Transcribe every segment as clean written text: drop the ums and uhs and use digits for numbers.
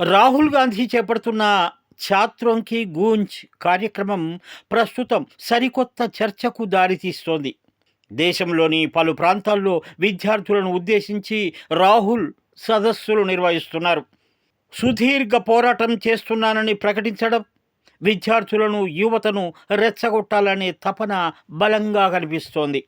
రాహుల్ గాంధీ చేపడుతున్న ఛాత్రోంకి గూంజ్ కార్యక్రమం ప్రస్తుతం సరికొత్త చర్చకు దారితీస్తోంది. దేశంలోని పలు ప్రాంతాల్లో విద్యార్థులను ఉద్దేశించి రాహుల్ సదస్సులు నిర్వహిస్తున్నారు. సుదీర్ఘ పోరాటం చేస్తున్నానని ప్రకటించడం, విద్యార్థులను యువతను రెచ్చగొట్టాలనే తపన బలంగా కనిపిస్తోంది.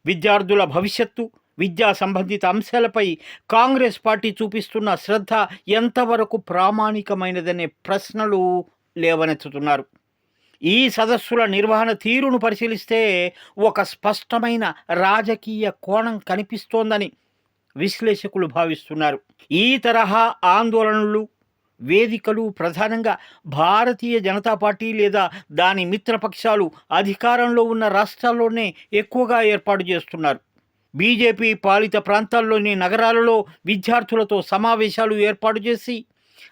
విద్యార్థుల భవిష్యత్తు, విద్యా సంబంధిత అంశాలపై కాంగ్రెస్ పార్టీ చూపిస్తున్న శ్రద్ధ ఎంతవరకు ప్రామాణికమైనదనే ప్రశ్నలు లేవనెత్తుతున్నారు. ఈ సదస్సుల నిర్వహణ తీరును పరిశీలిస్తే ఒక స్పష్టమైన రాజకీయ కోణం కనిపిస్తోందని విశ్లేషకులు భావిస్తున్నారు. ఈ తరహా ఆందోళనలు, వేదికలు ప్రధానంగా భారతీయ జనతా పార్టీ లేదా దాని మిత్రపక్షాలు అధికారంలో ఉన్న రాష్ట్రాల్లోనే ఎక్కువగా ఏర్పాటు చేస్తున్నారు. బీజేపీ పాలిత ప్రాంతాల్లోని నగరాలలో విద్యార్థులతో సమావేశాలు ఏర్పాటు చేసి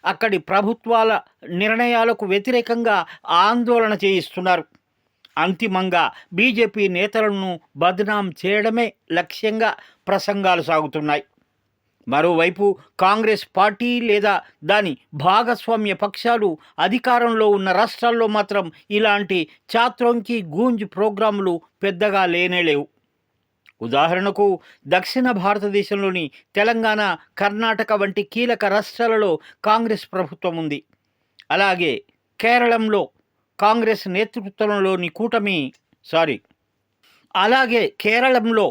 అక్కడి ప్రభుత్వాల నిర్ణయాలకు వ్యతిరేకంగా ఆందోళన చేయిస్తున్నారు. అంతిమంగా బీజేపీ నేతలను బద్నాం చేయడమే లక్ష్యంగా ప్రసంగాలు సాగుతున్నాయి. మరోవైపు కాంగ్రెస్ పార్టీ లేదా దాని భాగస్వామ్య పక్షాలు అధికారంలో ఉన్న రాష్ట్రాల్లో మాత్రం ఇలాంటి ఛాత్రోంకి గూంజ్ ప్రోగ్రాములు పెద్దగా లేనేలేవు. ఉదాహరణకు దక్షిణ భారతదేశంలోని తెలంగాణ, కర్ణాటక వంటి కీలక రాష్ట్రాలలో కాంగ్రెస్ ప్రభుత్వం ఉంది. అలాగే కేరళంలో కాంగ్రెస్ నేతృత్వంలోని కేరళంలో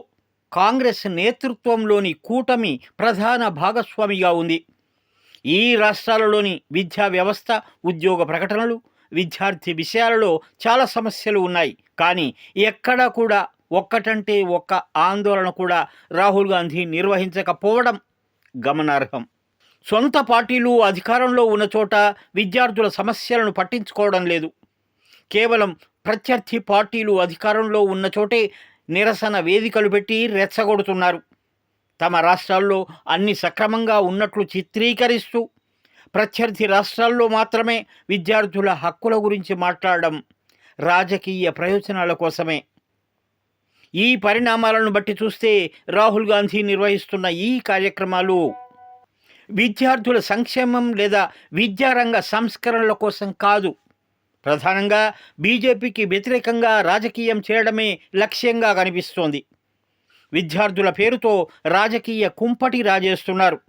కాంగ్రెస్ నేతృత్వంలోని కూటమి ప్రధాన భాగస్వామిగా ఉంది. ఈ రాష్ట్రాలలోని విద్యా వ్యవస్థ, ఉద్యోగ ప్రకటనలు, విద్యార్థి విషయాలలో చాలా సమస్యలు ఉన్నాయి. కానీ ఎక్కడా కూడా ఒక్కటంటే ఒక్క ఆందోళన కూడా రాహుల్ గాంధీ నిర్వహించకపోవడం గమనార్హం. సొంత పార్టీలు అధికారంలో ఉన్న చోట విద్యార్థుల సమస్యలను పట్టించుకోవడం లేదు. కేవలం ప్రత్యర్థి పార్టీలు అధికారంలో ఉన్న చోటే నిరసన వేదికలు పెట్టి రెచ్చగొడుతున్నారు. తమ రాష్ట్రాల్లో అన్ని సక్రమంగా ఉన్నట్లు చిత్రీకరిస్తూ ప్రత్యర్థి రాష్ట్రాల్లో మాత్రమే విద్యార్థుల హక్కుల గురించి మాట్లాడడం రాజకీయ ప్రయోజనాల కోసమే. ఈ పరిణామాలను బట్టి చూస్తే రాహుల్ గాంధీ నిర్వహిస్తున్న ఈ కార్యక్రమాలు విద్యార్థుల సంక్షేమం లేదా విద్యారంగ సంస్కరణల కోసం కాదు, ప్రధానంగా బీజేపీకి వ్యతిరేకంగా రాజకీయం చేయడమే లక్ష్యంగా కనిపిస్తోంది. విద్యార్థుల పేరుతో రాజకీయ కుంపటి రాజేస్తున్నారు.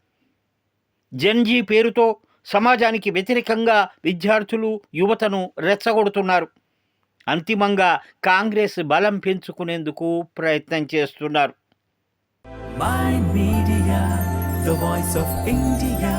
జన్జీ పేరుతో సమాజానికి వ్యతిరేకంగా విద్యార్థులు, యువతను రెచ్చగొడుతున్నారు. అంతిమంగా కాంగ్రెస్ బలం పెంచుకునేందుకు ప్రయత్నం చేస్తున్నారు. Mind Media, the voice of India.